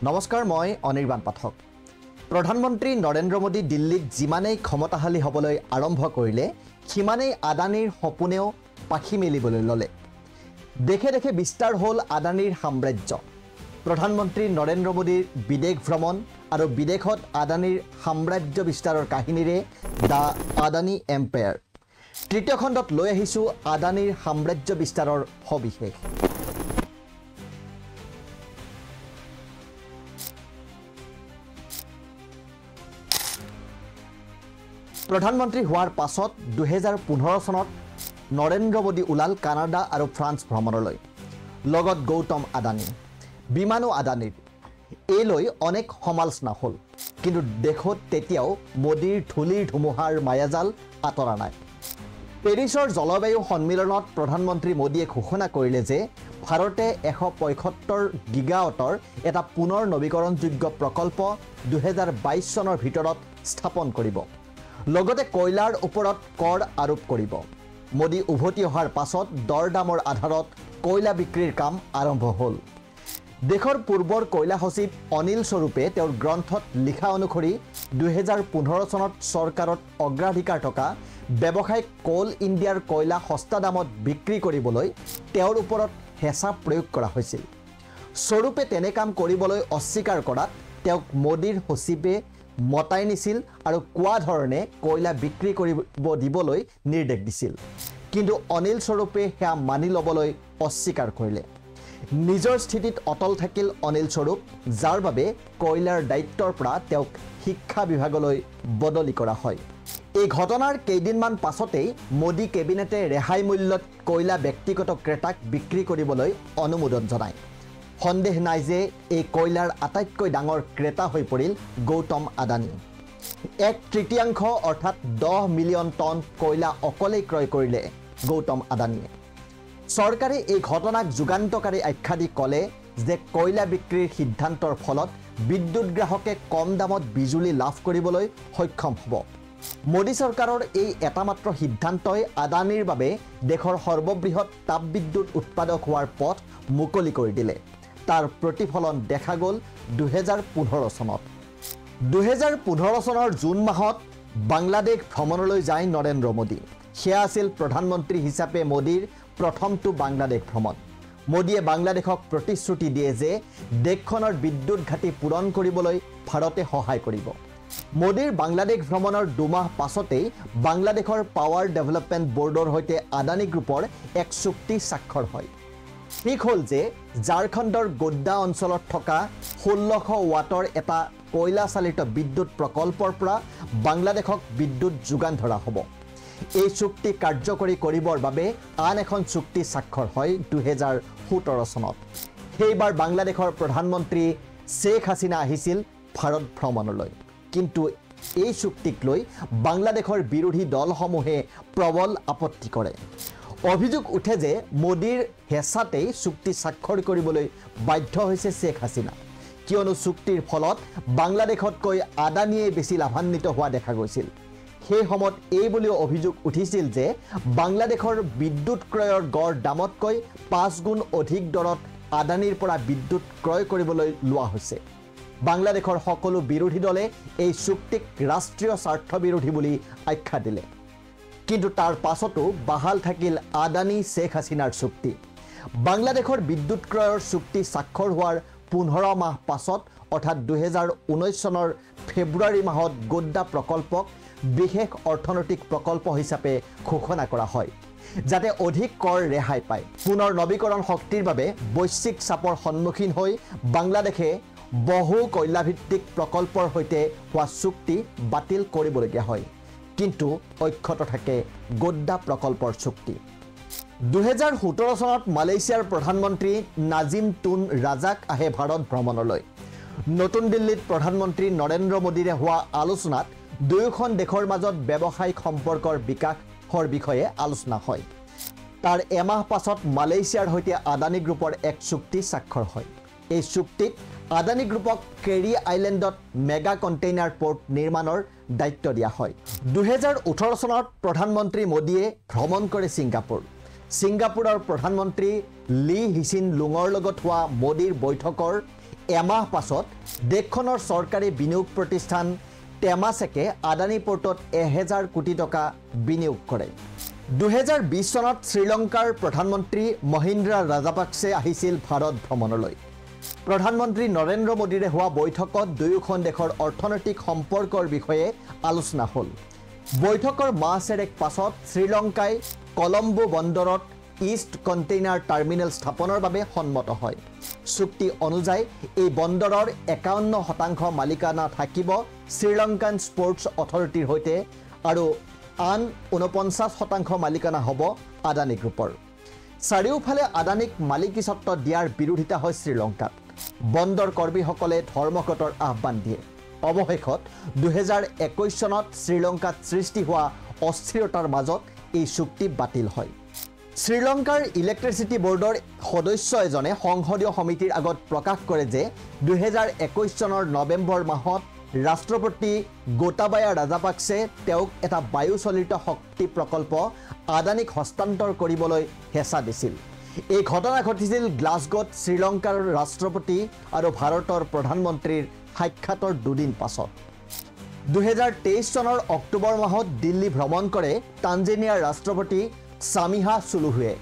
নমস্কাৰ, মই অনিৰ্বাণ পাঠক। প্ৰধানমন্ত্ৰী নৰেন্দ্ৰ মোদী দিল্লীত যিমানেই ক্ষমতাশালী হ'বলৈ আৰম্ভ কৰিলে সিমানেই আদানীৰ সপোনেও পাখি মেলিবলৈ ল'লে। দেশে দেশে বিস্তাৰ হ'ল আদানীৰ সাম্ৰাজ্য। প্ৰধানমন্ত্ৰী নৰেন্দ্ৰ মোদীৰ বিদেশ ভ্ৰমণ আৰু বিদেশত আদানীৰ সাম্ৰাজ্য বিস্তাৰৰ কাহিনীৰে দ্য আদানী এম্পায়াৰ। তৃতীয় খণ্ডত লৈ আহিছোঁ আদানীৰ সাম্ৰাজ্য বিস্তাৰৰ সবিশেষ। প্ৰধানমন্ত্ৰী হোৱাৰ পাছত 2015 চনত নৰেন্দ্ৰ মোদী ওলাল কানাডা আৰু ফ্ৰান্স ভ্ৰমণলৈ। লগত গৌতম আদানী, বিমানো আদানীৰ। এইলৈ অনেক সমালোচনা হ'ল, কিন্তু দেশত তেতিয়াও মোদীৰ ধূলিৰ ধুমুহাৰ মায়াজাল আঁতৰা নাই। পেৰিছৰ জলবায়ু সন্মিলনত প্ৰধানমন্ত্ৰী মোদীয়ে ঘোষণা কৰিলে যে ভাৰতে 175 গিগাৱাটৰ এটা পুনৰ নৱীকৰণযোগ্য প্ৰকল্প 2022 চনৰ ভিতৰত স্থাপন কৰিব। লগতে কয়লাৰ ওপৰত কৰ আৰোপ কৰিব। মোদী উভতি অহাৰ পাছত দৰ দামৰ আধাৰত কয়লা বিক্ৰীৰ কাম আৰম্ভ হ'ল। দেশৰ পূৰ্বৰ কয়লা সচিব অনিল স্বৰূপে তেওঁৰ গ্ৰন্থত লিখা অনুসৰি 2015 চনত চৰকাৰত অগ্ৰাধিকাৰ থকা ব্যৱসায়িক কোল ইণ্ডিয়াৰ কয়লা সস্তা দামত বিক্ৰী কৰিবলৈ তেওঁৰ ওপৰত হেঁচা প্ৰয়োগ কৰা হৈছিল। স্বৰূপে তেনে কাম কৰিবলৈ অস্বীকাৰ কৰাত তেওঁক মোদীৰ সচিবে মতাই নিছিল আৰু কোৱা ধৰণে কয়লা বিক্ৰী কৰিব দিবলৈ নিৰ্দেশ দিছিল। কিন্তু অনিল স্বৰূপে সেয়া মানি ল'বলৈ অস্বীকাৰ কৰিলে। নিজৰ স্থিতিত অটল থাকিল অনিল স্বৰূপ, যাৰ বাবে কয়লাৰ দায়িত্বৰ পৰা তেওঁক শিক্ষা বিভাগলৈ বদলি কৰা হয়। এই ঘটনাৰ কেইদিনমান পাছতেই মোদী কেবিনেটে ৰেহাই মূল্যত কয়লা ব্যক্তিগত ক্ৰেতাক বিক্ৰী কৰিবলৈ অনুমোদন জনায়। সন্দেহ নাই যে এই কয়লাৰ আটাইতকৈ ডাঙৰ ক্ৰেতা হৈ পৰিল গৌতম আদানী। 1/3 অৰ্থাৎ 10 মিলিয়ন টন কয়লা অকলেই ক্ৰয় কৰিলে গৌতম আদানীয়ে। চৰকাৰে এই ঘটনাক যুগান্তকাৰী আখ্যা দি ক'লে যে কয়লা বিক্ৰীৰ সিদ্ধান্তৰ ফলত বিদ্যুৎ গ্ৰাহকে কম দামত বিজুলী লাভ কৰিবলৈ সক্ষম হ'ব। মোদী চৰকাৰৰ এই এটা মাত্ৰ সিদ্ধান্তই আদানীৰ বাবে দেশৰ সৰ্ববৃহৎ তাপবিদ্যুৎ উৎপাদক হোৱাৰ পথ মুকলি কৰি দিলে। তাৰ প্ৰতিফলন দেখা গ'ল 2015 চনত। 2015 চনৰ জুন মাহত বাংলাদেশ ভ্ৰমণলৈ যায় নৰেন্দ্ৰ মোদী। সেয়া আছিল প্ৰধানমন্ত্ৰী হিচাপে মোদীৰ প্ৰথমটো বাংলাদেশ ভ্ৰমণ। মোদীয়ে বাংলাদেশক প্ৰতিশ্ৰুতি দিয়ে যে দেশখনৰ বিদ্যুৎ ঘাটি পূৰণ কৰিবলৈ ভাৰতে সহায় কৰিব। মোদীৰ বাংলাদেশ ভ্ৰমণৰ 2 মাহ পাছতেই বাংলাদেশৰ পাৱাৰ ডেভেলপমেণ্ট বৰ্ডৰ সৈতে আদানী গ্ৰুপৰ এক চুক্তি স্বাক্ষৰ হয়। ঠিক হ'ল যে ঝাৰখণ্ডৰ গোড্ডা অঞ্চলত থকা 1600 ৱাটৰ এটা কয়লা চালিত বিদ্যুৎ প্ৰকল্পৰ পৰা বাংলাদেশক বিদ্যুৎ যোগান ধৰা হ'ব। এই চুক্তি কাৰ্যকৰী কৰিবৰ বাবে আন এখন চুক্তি স্বাক্ষৰ হয় 2017 চনত। সেইবাৰ বাংলাদেশৰ প্ৰধানমন্ত্ৰী শ্বেখ হাছিনা আহিছিল ভাৰত ভ্ৰমণলৈ। কিন্তু এই চুক্তিক লৈ বাংলাদেশৰ বিৰোধী দলসমূহে প্ৰবল আপত্তি কৰে। অভিযোগ উঠে যে মোদীৰ হেঁচাতেই চুক্তি স্বাক্ষৰ কৰিবলৈ বাধ্য হৈছে শ্বেখ হাছিনা, কিয়নো চুক্তিৰ ফলত বাংলাদেশতকৈ আদানীয়ে বেছি লাভান্বিত হোৱা দেখা গৈছিল। সেই সময়ত এই বুলিও অভিযোগ উঠিছিল যে বাংলাদেশৰ বিদ্যুৎ ক্ৰয়ৰ গড় দামতকৈ 5 গুণ অধিক দৰত আদানীৰ পৰা বিদ্যুৎ ক্ৰয় কৰিবলৈ লোৱা হৈছে। বাংলাদেশৰ সকলো বিৰোধী দলে এই চুক্তিক ৰাষ্ট্ৰীয় স্বাৰ্থ বিৰোধী বুলি আখ্যা দিলে। কিন্তু তাৰ পাছতো বাহাল থাকিল আদানী শ্বেখ হাছিনাৰ চুক্তি। বাংলাদেশৰ বিদ্যুৎ ক্ৰয়ৰ চুক্তি স্বাক্ষৰ হোৱাৰ 15 মাহ পাছত অৰ্থাৎ 2019 চনৰ ফেব্ৰুৱাৰী মাহত গোড্ডা প্ৰকল্পক বিশেষ অৰ্থনৈতিক প্ৰকল্প হিচাপে ঘোষণা কৰা হয়, যাতে অধিক কৰ ৰেহাই পায়। পুনৰ নৱীকৰণ শক্তিৰ বাবে বৈশ্বিক চাপৰ সন্মুখীন হৈ বাংলাদেশে বহু কয়লাভিত্তিক প্ৰকল্পৰ সৈতে হোৱা চুক্তি বাতিল কৰিবলগীয়া হয়, কিন্তু অক্ষত থাকে গোড্ডা প্ৰকল্পৰ চুক্তি। 2017 চনত মালয়েছিয়াৰ প্ৰধানমন্ত্ৰী নাজিম তুন ৰাজাক আহে ভাৰত ভ্ৰমণলৈ। নতুন দিল্লীত প্ৰধানমন্ত্ৰী নৰেন্দ্ৰ মোদীৰে হোৱা আলোচনাত দুয়োখন দেশৰ মাজত ব্যৱসায়িক সম্পৰ্কৰ বিকাশৰ বিষয়ে আলোচনা হয়। তাৰ এমাহ পাছত মালয়েছিয়াৰ সৈতে আদানী গ্ৰুপৰ এক চুক্তি স্বাক্ষৰ হয়। এই চুক্তিত আদানী গ্ৰুপক কেৰী আইলেণ্ডত মেগা কণ্টেইনাৰ পোৰ্ট নিৰ্মাণৰ দায়িত্ব দিয়া হয়। 2018 চনত প্ৰধানমন্ত্ৰী মোদীয়ে ভ্ৰমণ কৰে ছিংগাপুৰ। ছিংগাপুৰৰ প্ৰধানমন্ত্ৰী লি হিচিন লুঙৰ লগত হোৱা মোদীৰ বৈঠকৰ এমাহ পাছত দেশখনৰ চৰকাৰী বিনিয়োগ প্ৰতিষ্ঠান টেমাছেকে আদানী পোৰ্টত 1000 কোটি টকা বিনিয়োগ কৰে 2020 চনত শ্ৰীলংকাৰ প্ৰধানমন্ত্ৰী মহিন্দ্ৰা ৰাজাপাকছে আহিছিল ভাৰত ভ্ৰমণলৈ প্ৰধানমন্ত্ৰী নৰেন্দ্ৰ মোদীৰে হোৱা বৈঠকত দুয়োখন দেশৰ অৰ্থনৈতিক সম্পৰ্কৰ বিষয়ে আলোচনা হ'ল বৈঠকৰ মাহচেৰেক পাছত শ্ৰীলংকাই কলম্বো বন্দৰত ইষ্ট কণ্টেইনাৰ টাৰ্মিনেল স্থাপনৰ বাবে সন্মত হয় চুক্তি অনুযায়ী এই বন্দৰৰ 51% মালিকানা থাকিব শ্ৰীলংকান স্পৰ্টছ অথৰিটিৰ হৈতে আৰু আন 49% মালিকানা হ'ব আদানী গ্ৰুপৰ চাৰিওফালে আদানীক মালিকীস্বত্ব দিয়াৰ বিৰোধিতা হয় শ্ৰীলংকাত বন্দৰ কৰ্মীসকলে ধৰ্মঘটৰ আহ্বান দিয়ে অৱশেষত 2021 চনত শ্ৰীলংকাত সৃষ্টি হোৱা অস্থিৰতাৰ মাজত এই চুক্তি বাতিল হয় শ্ৰীলংকাৰ ইলেক্ট্ৰিচিটি বোৰ্ডৰ সদস্য এজনে সংসদীয় সমিতিৰ আগত প্ৰকাশ কৰে যে 2021 চনৰ নৱেম্বৰ মাহত ৰাষ্ট্ৰপতি গোটাবায়া ৰাজাপাকছে তেওঁক এটা বায়ুচলিত শক্তি প্ৰকল্প আদানীক হস্তান্তৰ কৰিবলৈ হেঁচা দিছিল এই ঘটনা ঘটিছিল গ্লাছগোত শ্ৰীলংকাৰ ৰাষ্ট্ৰপতি আৰু ভাৰতৰ প্ৰধানমন্ত্ৰীৰ সাক্ষাতৰ দুদিন পাছত 2023 চনৰ অক্টোবৰ মাহত দিল্লী ভ্ৰমণ কৰে তানজানিয়াৰ ৰাষ্ট্ৰপতি সামিহা সুলুহুৱে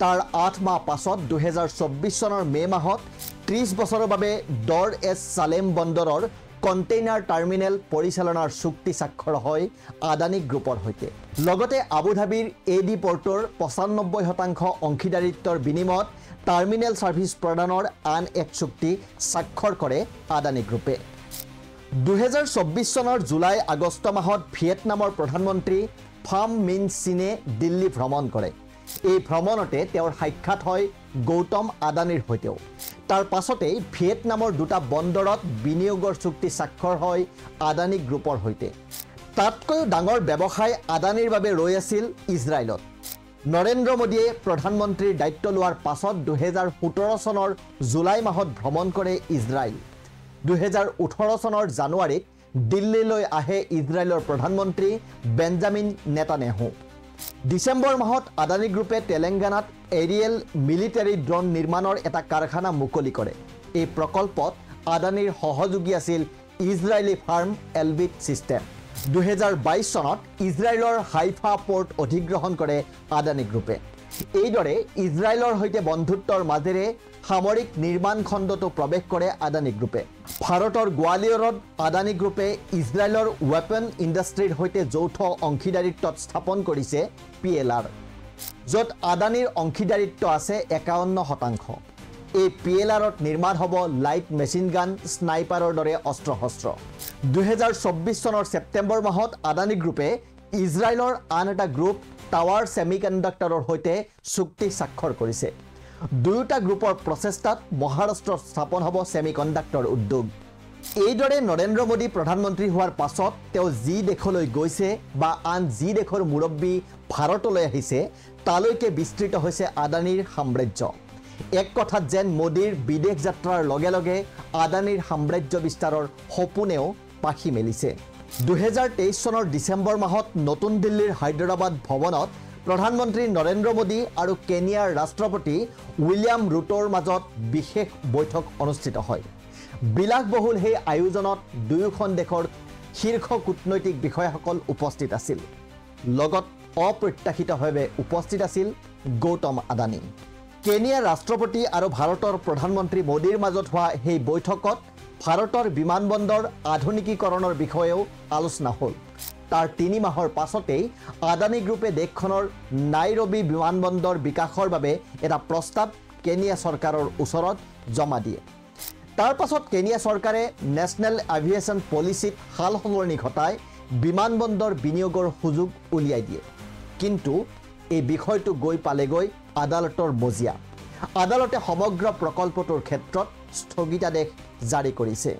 তাৰ 8 মাহ পাছত 2024 চনৰ মে মাহত 30 বছৰৰ বাবে ডৰ এছ সালেম বন্দৰৰ কণ্টেইনাৰ টাৰ্মিনেল পৰিচালনাৰ চুক্তি স্বাক্ষৰ হয় আদানী গ্ৰুপৰ হৈতে লগতে আবুধাবিৰ এডি পোৰ্টৰ 95% অংশীদাৰিত্বৰ বিনিময়ত টাৰ্মিনেল সাৰ্ভিস প্ৰদানৰ আন এক চুক্তি স্বাক্ষৰ কৰে আদানী গ্ৰুপে 2024 চনৰ জুলাই আগষ্ট মাহত ভিয়েটনামৰ প্ৰধানমন্ত্ৰী ফাম মিন সিনে দিল্লী ভ্ৰমণ কৰে এই ভ্ৰমণতে তেওঁৰ সাক্ষাৎ হয় গৌতম আদানীৰ হৈতেও তাৰ পাছতেই ভিয়েটনামৰ দুটা বন্দৰত বিনিয়োগৰ চুক্তি স্বাক্ষৰ হয় আদানী গ্ৰুপৰ হৈতে তাতকৈ ডাঙৰ ব্যৱসায় আদানীৰ বাবে ৰৈ আছিল ইজৰাইলত নৰেন্দ্ৰ মোদীয়ে প্ৰধানমন্ত্ৰীৰ দায়িত্ব লোৱাৰ পাছত 2017 চনৰ জুলাই মাহত ভ্ৰমণ কৰে ইজৰাইল 2018 চনৰ জানুৱাৰীত দিল্লীলৈ আহে ইজৰাইলৰ প্ৰধানমন্ত্ৰী বেঞ্জামিন নেতানেহু ডিসেম্বৰ মাহত আদানী গ্ৰুপে তেলেংগানাত এৰিয়েল মিলিটাৰী ড্ৰোন নিৰ্মাণৰ এটা কাৰখানা মুকলি কৰে এই প্ৰকল্পত আদানীৰ সহযোগী আছিল ইজৰাইলী ফাৰ্ম এলবিট সিস্টেম 2022 চনত ইজৰাইলৰ হাইফা পোৰ্ট অধিগ্ৰহণ কৰে আদানী গ্ৰুপে এইদৰে ইজৰাইলৰ হৈতে বন্ধুত্বৰ মাজেৰে সামৰিক নিৰ্মাণ খণ্ডটো প্ৰৱেশ কৰে আদানী গ্ৰুপে ভাৰতৰ গোৱালিয়ৰত আদানী গ্ৰুপে ইজৰাইলৰ ৱেপন ইণ্ডাষ্ট্ৰীৰ হৈতে যৌথ অংশীদাৰিত্বত স্থাপন কৰিছে পিএলআৰ য'ত আদানীৰ অংশীদাৰিত্ব আছে 51% এই পিএলআৰত নিৰ্মাণ হ'ব লাইট মেচিন গান স্নাইপাৰৰ দৰে অস্ত্ৰ-শস্ত্ৰ 2024 চনৰ ছেপ্টেম্বৰ মাহত আদানী গ্ৰুপে ইজৰাইলৰ আন এটা গ্ৰুপ টাৱাৰ সেমিকণ্ডাক্টৰৰ হৈতে চুক্তি স্বাক্ষৰ কৰিছে দুয়োটা গ্ৰুপৰ প্ৰচেষ্টাত মহাৰাষ্ট্ৰত স্থাপন হ'ব সেমিকণ্ডাক্টৰ উদ্যোগ এইদৰে নৰেন্দ্ৰ মোদী প্ৰধানমন্ত্ৰী হোৱাৰ পাছত তেওঁ যি দেশলৈ গৈছে বা আন যি দেশৰ মুৰব্বী ভাৰতলৈ আহিছে তালৈকে বিস্তৃত হৈছে আদানীৰ সাম্ৰাজ্য এক কথাত যেন মোদীৰ বিদেশ যাত্ৰাৰ লগে লগে আদানীৰ সাম্ৰাজ্য বিস্তাৰৰ সপোনেও পাখি মেলিছে 2023 চনৰ ডিসেম্বৰ মাহত নতুন দিল্লীৰ হায়দৰাবাদ ভৱনত প্ৰধানমন্ত্ৰী নৰেন্দ্ৰ মোদী আৰু কেনিয়াৰ ৰাষ্ট্ৰপতি উইলিয়াম ৰুটোৰ মাজত বিশেষ বৈঠক অনুষ্ঠিত হয় বিলাসবহুল সেই আয়োজনত দুয়োখন দেশৰ শীৰ্ষ কূটনৈতিক বিষয়াসকল উপস্থিত আছিল লগত অপ্ৰত্যাশিতভাৱে উপস্থিত আছিল গৌতম আদানী কেনিয়াৰ ৰাষ্ট্ৰপতি আৰু ভাৰতৰ প্ৰধানমন্ত্ৰী মোদীৰ মাজত হোৱা সেই বৈঠকত ভাৰতৰ বিমানবন্দৰ আধুনিকীকৰণৰ বিষয়েও আলোচনা হ'ল তাৰ 3 মাহৰ পাছতেই আদানী গ্ৰুপে দেশখনৰ নাইৰোবি বিমানবন্দৰ বিকাশৰ বাবে এটা প্ৰস্তাৱ কেনিয়া চৰকাৰৰ ওচৰত জমা দিয়ে তাৰ পাছত কেনিয়া চৰকাৰে নেশ্যনেল এভিয়েশ্যন পলিচিত হাল সলনি ঘটাই বিমানবন্দৰ বিনিয়োগৰ সুযোগ উলিয়াই দিয়ে কিন্তু এই বিষয়টো গৈ পালেগৈ আদালতৰ মজিয়া আদালতে সমগ্ৰ প্ৰকল্পটোৰ ক্ষেত্ৰত স্থগিতাদেশ জাৰি কৰিছে